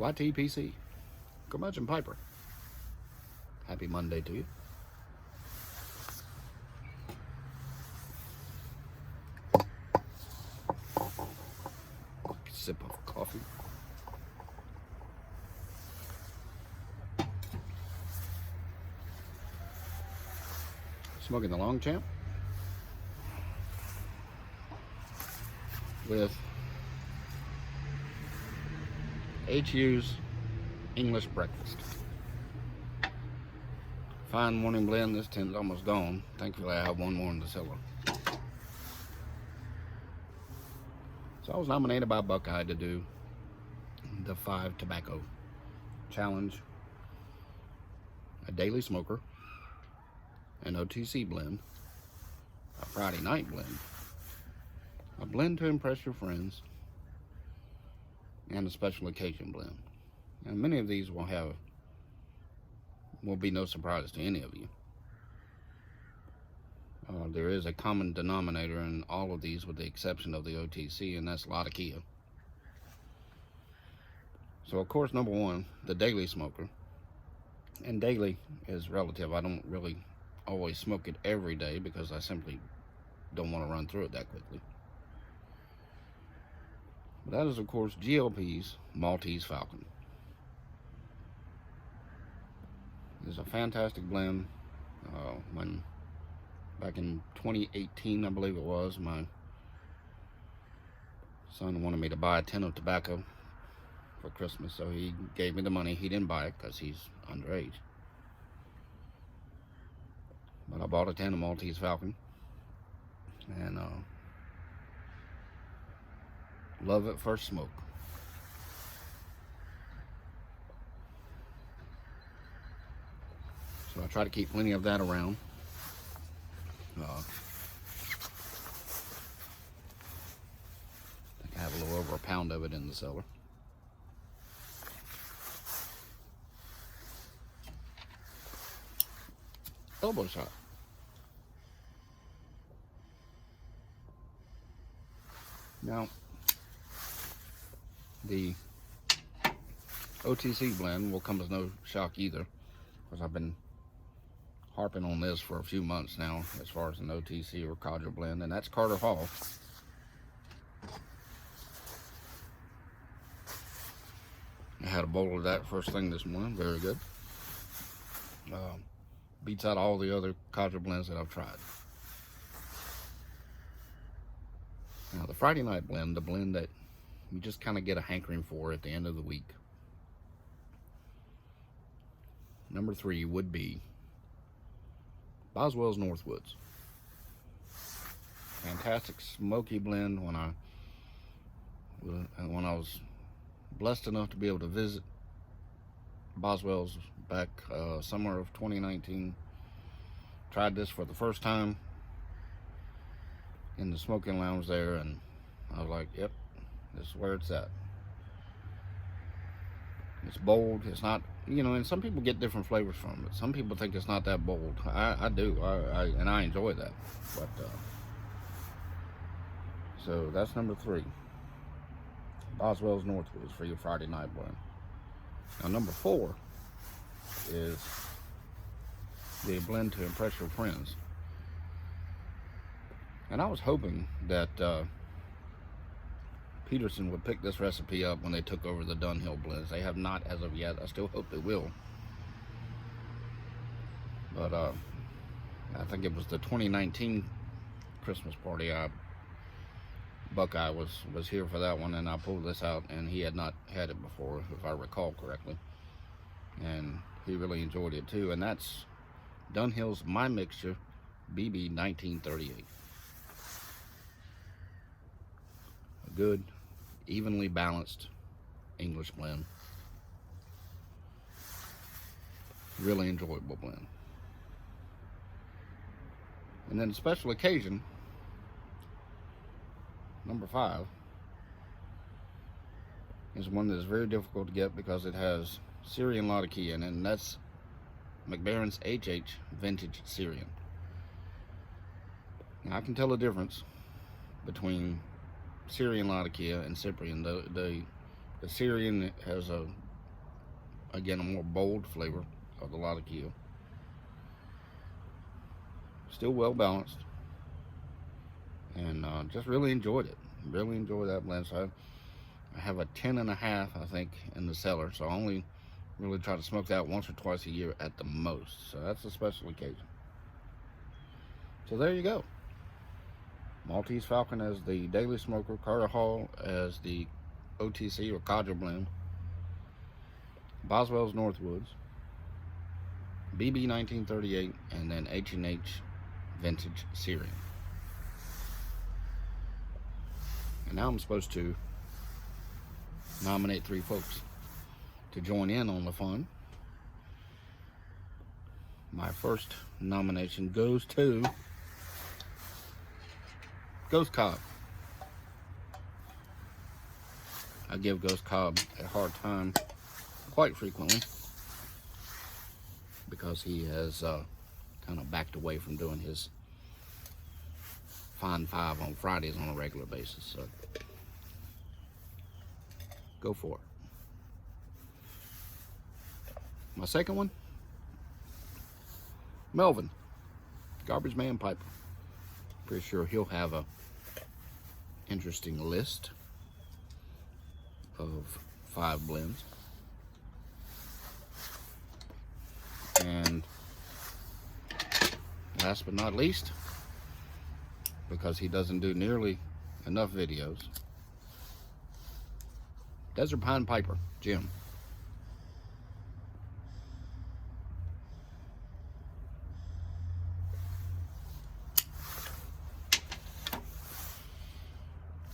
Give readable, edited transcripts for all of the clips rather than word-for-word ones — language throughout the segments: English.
YTPC, Curmudgeon Piper. Happy Monday to you. Quick sip of coffee. Smoking the Longchamp with HU's English Breakfast. Fine morning blend. This tin's almost gone. Thankfully, I have one more in the cellar. So I was nominated by Buckeye to do the 5 tobacco challenge, a daily smoker, an OTC blend, a Friday night blend, a blend to impress your friends, and a special occasion blend. And many of these will be no surprise to any of you. There is a common denominator in all of these with the exception of the OTC, and that's Latakia. So of course, number one, the daily smoker. And daily is relative. I don't really always smoke it every day because I simply don't want to run through it that quickly. But that is of course GLP's Maltese Falcon. It's a fantastic blend. When back in 2018, I believe it was, my son wanted me to buy a tin of tobacco for Christmas, so he gave me the money. He didn't buy it because he's underage. But I bought a tin of Maltese Falcon, and love at first smoke. So I try to keep plenty of that around. I think I have a little over a pound of it in the cellar. Elbow shot. Now, the OTC blend will come as no shock either, because I've been harping on this for a few months now as far as an OTC or Codger blend, and that's Carter Hall. I had a bowl of that first thing this morning. Very good. Beats out all the other Codger blends that I've tried. Now the Friday night blend, the blend that you just kind of get a hankering for at the end of the week. Number 3 would be Boswell's Northwoods. Fantastic smoky blend. When I was blessed enough to be able to visit Boswell's back summer of 2019, tried this for the first time in the smoking lounge there, and I was like, yep, this is where it's at. It's bold. It's not, and some people get different flavors from it. Some people think it's not that bold. I do, and I enjoy that. But so that's number 3, Boswell's Northwoods for your Friday night blend. Now number 4 is the blend to impress your friends. And I was hoping that Peterson would pick this recipe up when they took over the Dunhill blends. They have not as of yet. I still hope they will. But I think it was the 2019 Christmas party. Buckeye was here for that one, and I pulled this out, and he had not had it before, if I recall correctly. And he really enjoyed it too. And that's Dunhill's My Mixture BB 1938. A good, evenly balanced English blend. Really enjoyable blend. And then special occasion, number 5, is one that is very difficult to get because it has Syrian Latakia in it, and that's Mac Baren's HH Vintage Syrian. Now I can tell the difference between Syrian Latakia and Cyprian. The Syrian has a again, a more bold flavor of the Latakia. Still well balanced, and just really enjoyed it. Really enjoyed that blend. So I have a 10.5, I think, in the cellar. So I only really try to smoke that once or twice a year at the most. So that's a special occasion. So there you go. Maltese Falcon as the Daily Smoker, Carter Hall as the OTC or Codger blend, Boswell's Northwoods, BB 1938, and then H&H Vintage Syrian. And now I'm supposed to nominate 3 folks to join in on the fun. My first nomination goes to Ghost Cobb. I give Ghost Cobb a hard time quite frequently because he has kind of backed away from doing his Fine 5 on Fridays on a regular basis. So go for it. My second one, Melvin, Garbage Man Piper. Pretty sure he'll have a interesting list of 5 blends. And last but not least, because he doesn't do nearly enough videos, Desert Pine Piper, Jim.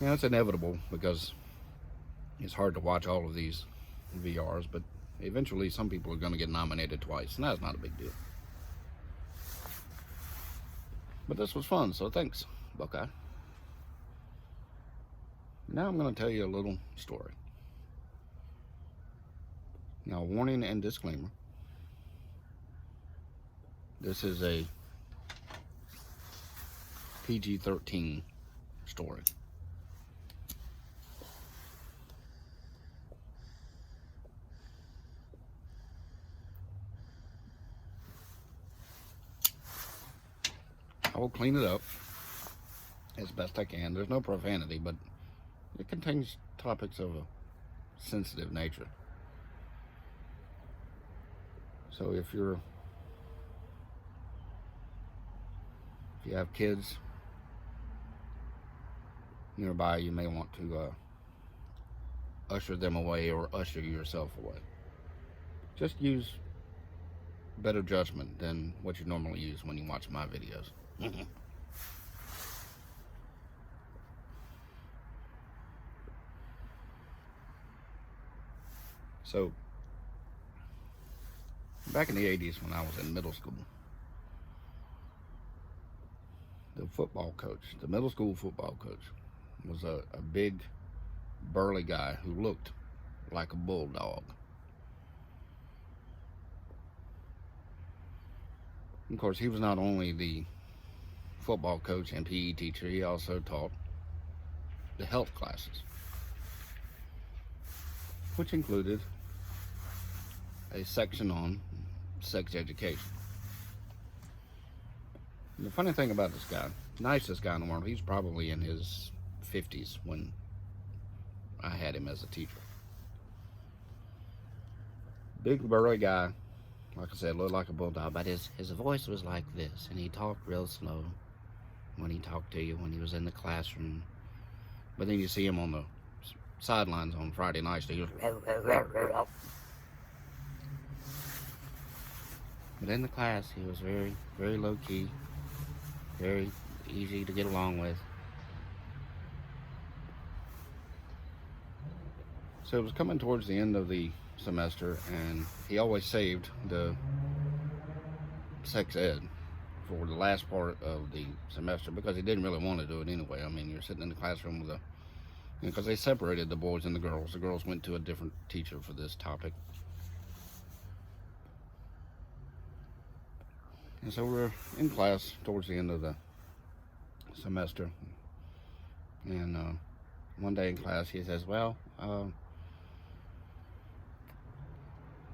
Yeah, it's inevitable because it's hard to watch all of these VRs, but eventually some people are going to get nominated twice, and that's not a big deal. But this was fun, so thanks, Buckeye. Now I'm going to tell you a little story. Now, warning and disclaimer. This is a PG-13 story. I will clean it up as best I can. There's no profanity, but it contains topics of a sensitive nature. So if you have kids nearby, you may want to usher them away or usher yourself away. Just use better judgment than what you normally use when you watch my videos. So, back in the 80s when I was in middle school, the football coach, the middle school football coach, was a big, burly guy who looked like a bulldog. Of course, he was not only the football coach and PE teacher, he also taught the health classes, which included a section on sex education. And the funny thing about this guy, nicest guy in the world, he's probably in his 50s when I had him as a teacher. Big burly guy, like I said, looked like a bulldog, but his voice was like this, and he talked real slow when he talked to you when he was in the classroom. But then you see him on the sidelines on Friday nights, he was but in the class, he was very, very low-key, very easy to get along with. So it was coming towards the end of the semester, and he always saved the sex ed for the last part of the semester because he didn't really want to do it anyway. I mean, you're sitting in the classroom with because they separated the boys and the girls. The girls went to a different teacher for this topic. And so we're in class towards the end of the semester, and one day in class he says, well,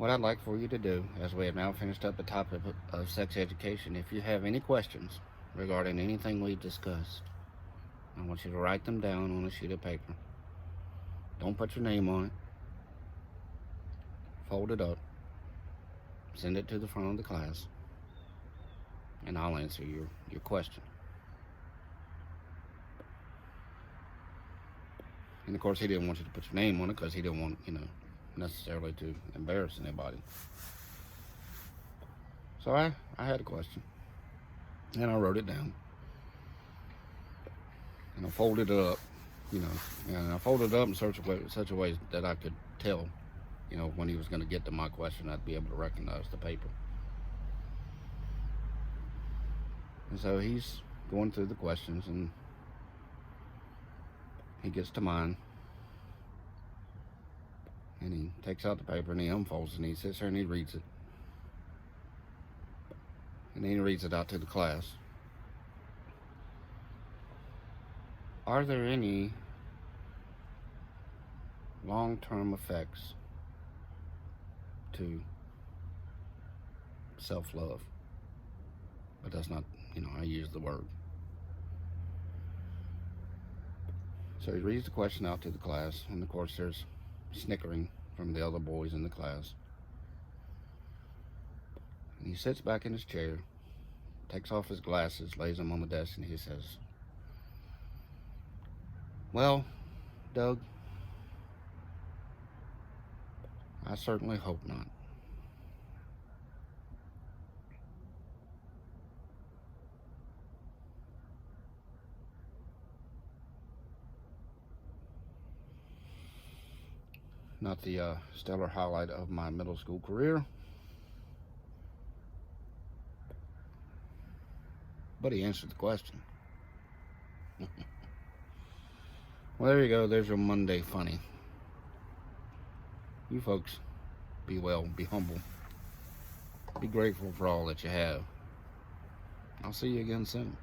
what I'd like for you to do, as we have now finished up the topic of sex education, if you have any questions regarding anything we've discussed, I want you to write them down on a sheet of paper. Don't put your name on it. Fold it up. Send it to the front of the class. And I'll answer your question. And of course, he didn't want you to put your name on it because he didn't want, necessarily to embarrass anybody. So I had a question. And I wrote it down. And I folded it up, and I folded it up in such a way that I could tell, when he was going to get to my question, I'd be able to recognize the paper. And so he's going through the questions, and he gets to mine, and he takes out the paper and he unfolds it, and he sits there and he reads it. And then he reads it out to the class. Are there any long-term effects to self-love? But that's not, I use the word. So he reads the question out to the class, and of course there's snickering from the other boys in the class. And he sits back in his chair, takes off his glasses, lays them on the desk, and he says, "Well, Doug, I certainly hope not." Not the stellar highlight of my middle school career, but he answered the question. Well, there you go. There's your Monday funny. You folks, be well, be humble, be grateful for all that you have. I'll see you again soon.